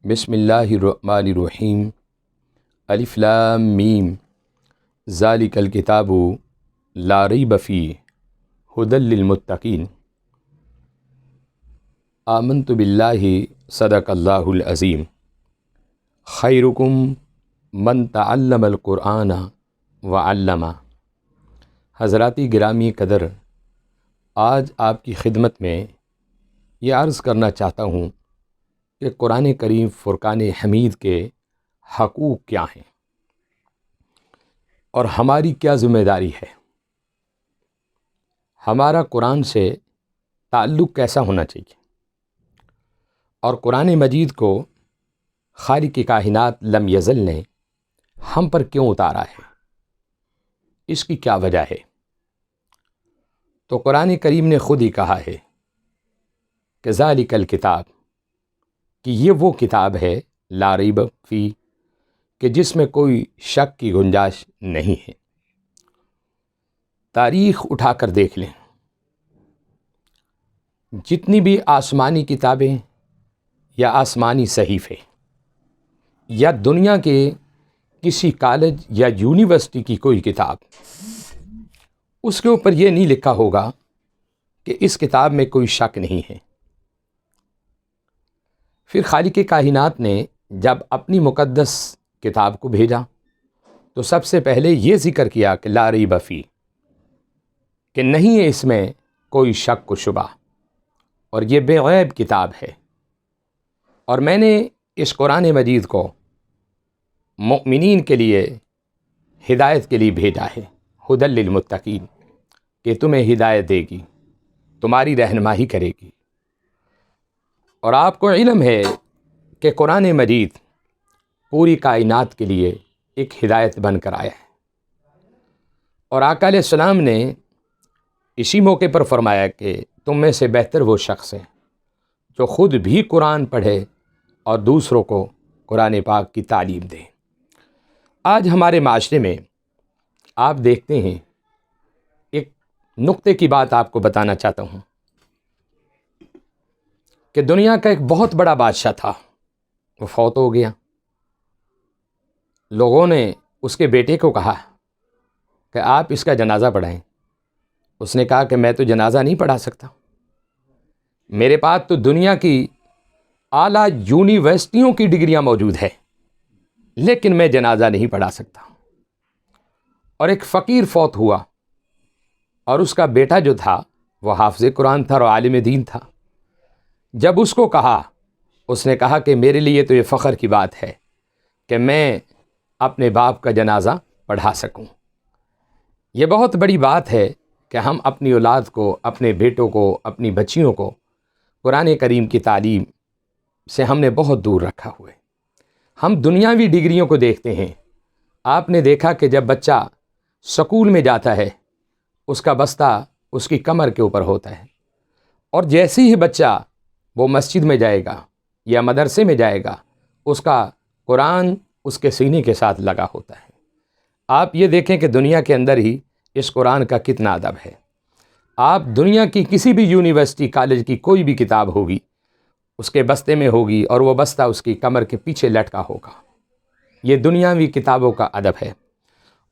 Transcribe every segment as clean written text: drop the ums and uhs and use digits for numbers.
بسم اللہ الرحمن الرحیم الف لام میم ذالک الکتاب لا ریب فیہ ھدی للمتقین آمنت باللہ صدق اللہ العظیم خیرکم من تعلم القرآن وعلمہ۔ حضرات گرامی قدر، آج آپ کی خدمت میں یہ عرض کرنا چاہتا ہوں کہ قرآن کریم فرقان حمید کے حقوق کیا ہیں اور ہماری کیا ذمہ داری ہے، ہمارا قرآن سے تعلق کیسا ہونا چاہیے، اور قرآن مجید کو خالق کائنات لم یزل نے ہم پر کیوں اتارا ہے، اس کی کیا وجہ ہے۔ تو قرآن کریم نے خود ہی کہا ہے کہ ذالک الکتاب، کہ یہ وہ کتاب ہے لا ریب فی، کہ جس میں کوئی شک کی گنجائش نہیں ہے۔ تاریخ اٹھا کر دیکھ لیں، جتنی بھی آسمانی کتابیں یا آسمانی صحیفے یا دنیا کے کسی کالج یا یونیورسٹی کی کوئی کتاب، اس کے اوپر یہ نہیں لکھا ہوگا کہ اس کتاب میں کوئی شک نہیں ہے۔ پھر خالق کائنات نے جب اپنی مقدس کتاب کو بھیجا تو سب سے پہلے یہ ذکر کیا کہ لا ریب فی، کہ نہیں ہے اس میں کوئی شک و شبہ، اور یہ بے عیب کتاب ہے، اور میں نے اس قرآن مجید کو مؤمنین کے لیے ہدایت کے لیے بھیجا ہے، ھدی للمتقین، کہ تمہیں ہدایت دے گی، تمہاری رہنمائی کرے گی۔ اور آپ کو علم ہے کہ قرآن مجید پوری کائنات کے لیے ایک ہدایت بن کر آیا ہے، اور آقا علیہ السلام نے اسی موقع پر فرمایا کہ تم میں سے بہتر وہ شخص ہے جو خود بھی قرآن پڑھے اور دوسروں کو قرآن پاک کی تعلیم دے۔ آج ہمارے معاشرے میں آپ دیکھتے ہیں، ایک نقطے کی بات آپ کو بتانا چاہتا ہوں کہ دنیا کا ایک بہت بڑا بادشاہ تھا، وہ فوت ہو گیا۔ لوگوں نے اس کے بیٹے کو کہا کہ آپ اس کا جنازہ پڑھائیں۔ اس نے کہا کہ میں تو جنازہ نہیں پڑھا سکتا، میرے پاس تو دنیا کی اعلیٰ یونیورسٹیوں کی ڈگریاں موجود ہے، لیکن میں جنازہ نہیں پڑھا سکتا۔ اور ایک فقیر فوت ہوا، اور اس کا بیٹا جو تھا وہ حافظ قرآن تھا اور عالم دین تھا۔ جب اس کو کہا، اس نے کہا کہ میرے لیے تو یہ فخر کی بات ہے کہ میں اپنے باپ کا جنازہ پڑھا سکوں۔ یہ بہت بڑی بات ہے کہ ہم اپنی اولاد کو، اپنے بیٹوں کو، اپنی بچیوں کو قرآن کریم کی تعلیم سے ہم نے بہت دور رکھا ہوا ہے۔ ہم دنیاوی ڈگریوں کو دیکھتے ہیں۔ آپ نے دیکھا کہ جب بچہ سکول میں جاتا ہے، اس کا بستہ اس کی کمر کے اوپر ہوتا ہے، اور جیسے ہی بچہ وہ مسجد میں جائے گا یا مدرسے میں جائے گا، اس کا قرآن اس کے سینے کے ساتھ لگا ہوتا ہے۔ آپ یہ دیکھیں کہ دنیا کے اندر ہی اس قرآن کا کتنا ادب ہے۔ آپ دنیا کی کسی بھی یونیورسٹی کالج کی کوئی بھی کتاب ہوگی، اس کے بستے میں ہوگی، اور وہ بستہ اس کی کمر کے پیچھے لٹکا ہوگا۔ یہ دنیاوی کتابوں کا ادب ہے،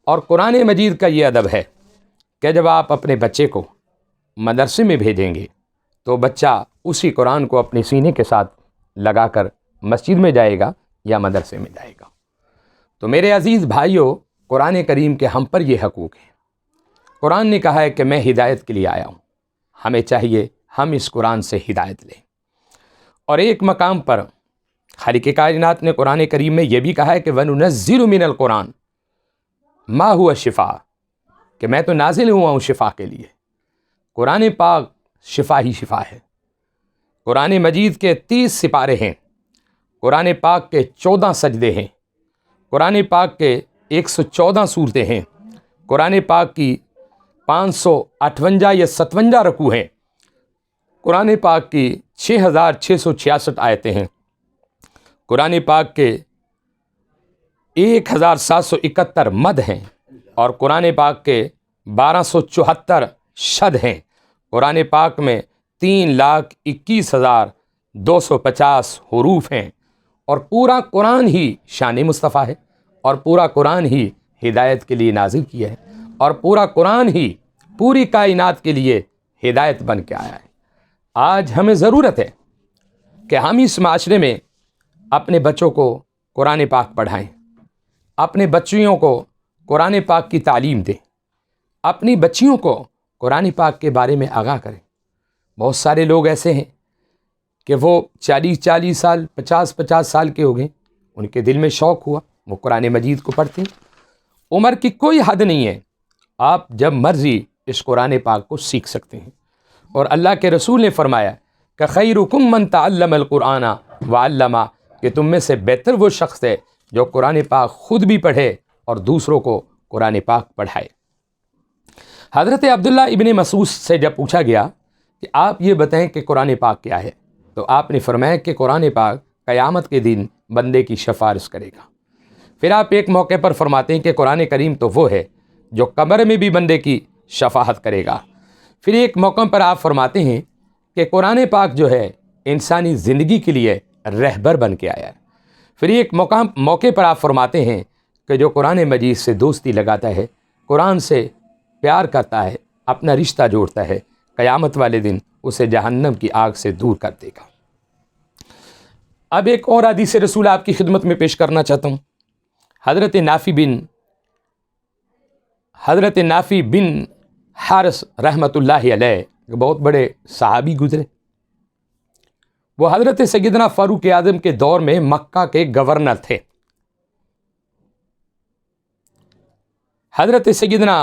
اور قرآن مجید کا یہ ادب ہے کہ جب آپ اپنے بچے کو مدرسے میں بھیجیں گے تو بچہ اسی قرآن کو اپنے سینے کے ساتھ لگا کر مسجد میں جائے گا یا مدرسے میں جائے گا۔ تو میرے عزیز بھائیوں، قرآن کریم کے ہم پر یہ حقوق ہیں۔ قرآن نے کہا ہے کہ میں ہدایت کے لیے آیا ہوں، ہمیں چاہیے ہم اس قرآن سے ہدایت لیں۔ اور ایک مقام پر خالق کائنات نے قرآن کریم میں یہ بھی کہا ہے کہ وَنُنَزِّلُ مِنَ الْقُرْآنِ مَا هُوَ شِفَاء، کہ میں تو نازل ہوا ہوں شفا کے لیے۔ قرآن پاک شفا ہی شفا ہے۔ قرآن مجید کے 30 سپارے ہیں، قرآن پاک کے 14 سجدے ہیں، قرآن پاک کے 114 صورتیں ہیں، قرآن پاک کی 558 یا 57 رکوع ہیں، قرآن پاک کی 6666 آیتیں ہیں، قرآن پاک کے 1771 مد ہیں، اور قرآن پاک کے 1274 شد ہیں۔ قرآن پاک میں 3,21,250 حروف ہیں، اور پورا قرآن ہی شان مصطفیٰ ہے، اور پورا قرآن ہی ہدایت کے لیے نازل کیا ہے، اور پورا قرآن ہی پوری کائنات کے لیے ہدایت بن کے آیا ہے۔ آج ہمیں ضرورت ہے کہ ہم اس معاشرے میں اپنے بچوں کو قرآن پاک پڑھائیں، اپنے بچیوں کو قرآن پاک کی تعلیم دیں، اپنی بچیوں کو قرآن پاک کے بارے میں آگاہ کریں۔ بہت سارے لوگ ایسے ہیں کہ وہ 40 سال 50 سال کے ہو گئے، ان کے دل میں شوق ہوا، وہ قرآن مجید کو پڑھتے ہیں۔ عمر کی کوئی حد نہیں ہے، آپ جب مرضی اس قرآن پاک کو سیکھ سکتے ہیں۔ اور اللہ کے رسول نے فرمایا کہ خیرکم من تعلم القرآن وعلمہ، کہ تم میں سے بہتر وہ شخص ہے جو قرآن پاک خود بھی پڑھے اور دوسروں کو قرآن پاک پڑھائے۔ حضرت عبداللہ ابن مسعود سے جب پوچھا گیا کہ آپ یہ بتائیں کہ قرآن پاک کیا ہے، تو آپ نے فرمایا کہ قرآن پاک قیامت کے دن بندے کی شفاعت کرے گا۔ پھر آپ ایک موقع پر فرماتے ہیں کہ قرآن کریم تو وہ ہے جو قبر میں بھی بندے کی شفاعت کرے گا۔ پھر ایک موقع پر آپ فرماتے ہیں کہ قرآن پاک جو ہے انسانی زندگی کے لیے رہبر بن کے آیا ہے۔ پھر ایک موقع پر آپ فرماتے ہیں کہ جو قرآن مجید سے دوستی لگاتا ہے، قرآن سے پیار کرتا ہے، اپنا رشتہ جوڑتا ہے، قیامت والے دن اسے جہنم کی آگ سے دور کر دے گا۔ اب ایک اور حدیث رسول آپ کی خدمت میں پیش کرنا چاہتا ہوں۔ حضرت نافع بن حارث رحمۃ اللہ علیہ بہت بڑے صحابی گزرے۔ وہ حضرت سیدنا فاروق اعظم کے دور میں مکہ کے گورنر تھے۔ حضرت سیدنا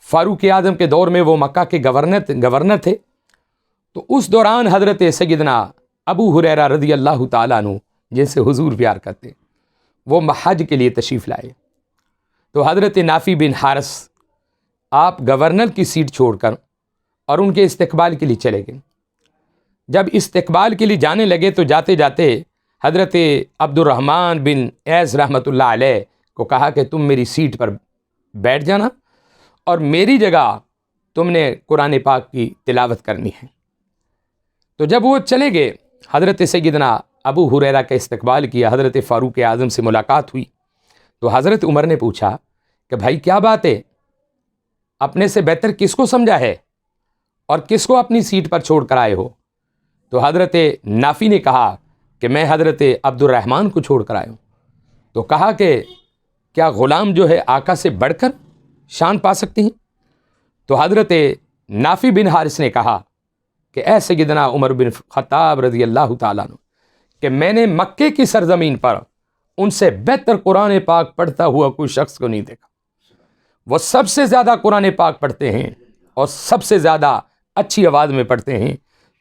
فاروق اعظم کے دور میں وہ مکہ کے گورنر تھے۔ تو اس دوران حضرت سیدنا ابو ہریرہ رضی اللہ تعالیٰ عنہ، جن سے حضور پیار کرتے، وہ حج کے لیے تشریف لائے۔ تو حضرت نافع بن حارث آپ گورنر کی سیٹ چھوڑ کر اور ان کے استقبال کے لیے چلے گئے۔ جب استقبال کے لیے جانے لگے تو جاتے جاتے حضرت عبد الرحمن بن عیس رحمۃ اللہ علیہ کو کہا کہ تم میری سیٹ پر بیٹھ جانا اور میری جگہ تم نے قرآن پاک کی تلاوت کرنی ہے۔ تو جب وہ چلے گئے، حضرت سیدنا ابو ہریرہ کا استقبال کیا، حضرت فاروق اعظم سے ملاقات ہوئی۔ تو حضرت عمر نے پوچھا کہ بھائی کیا بات ہے، اپنے سے بہتر کس کو سمجھا ہے اور کس کو اپنی سیٹ پر چھوڑ کر آئے ہو؟ تو حضرت نافع نے کہا کہ میں حضرت عبد الرحمن کو چھوڑ کر آیا ہوں۔ تو کہا کہ کیا غلام جو ہے آقا سے بڑھ کر شان پا سکتے ہیں؟ تو حضرت نافع بن حارث نے کہا کہ اے سیدنا عمر بن خطاب رضی اللہ تعالیٰ عنہ، کہ میں نے مکے کی سرزمین پر ان سے بہتر قرآن پاک پڑھتا ہوا کوئی شخص کو نہیں دیکھا۔ وہ سب سے زیادہ قرآن پاک پڑھتے ہیں اور سب سے زیادہ اچھی آواز میں پڑھتے ہیں،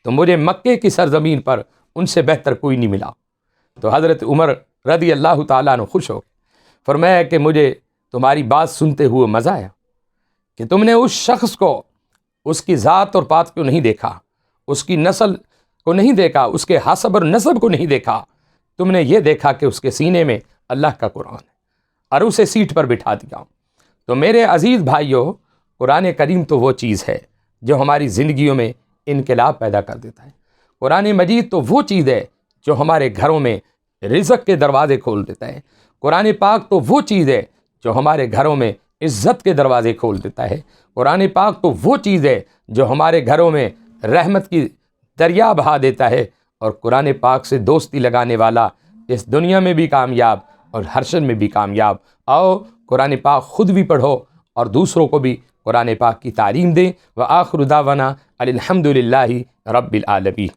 تو مجھے مکے کی سرزمین پر ان سے بہتر کوئی نہیں ملا۔ تو حضرت عمر رضی اللہ تعالیٰ عنہ خوش ہو گئے، فرمایا کہ مجھے تمہاری بات سنتے ہوئے مزہ آیا کہ تم نے اس شخص کو، اس کی ذات اور پات کو نہیں دیکھا، اس کی نسل کو نہیں دیکھا، اس کے حسب اور نسب کو نہیں دیکھا، تم نے یہ دیکھا کہ اس کے سینے میں اللہ کا قرآن ہے اور اسے سیٹ پر بٹھا دیا۔ تو میرے عزیز بھائیوں، قرآن کریم تو وہ چیز ہے جو ہماری زندگیوں میں انقلاب پیدا کر دیتا ہے۔ قرآن مجید تو وہ چیز ہے جو ہمارے گھروں میں رزق کے دروازے کھول دیتا ہے۔ قرآن پاک تو وہ چیز ہے جو ہمارے گھروں میں عزت کے دروازے کھول دیتا ہے۔ قرآن پاک تو وہ چیز ہے جو ہمارے گھروں میں رحمت کی دریا بہا دیتا ہے، اور قرآن پاک سے دوستی لگانے والا اس دنیا میں بھی کامیاب اور حشر میں بھی کامیاب۔ آؤ قرآن پاک خود بھی پڑھو اور دوسروں کو بھی قرآن پاک کی تعلیم دیں۔ وآخر دعوانا الحمد للہ رب العالمین۔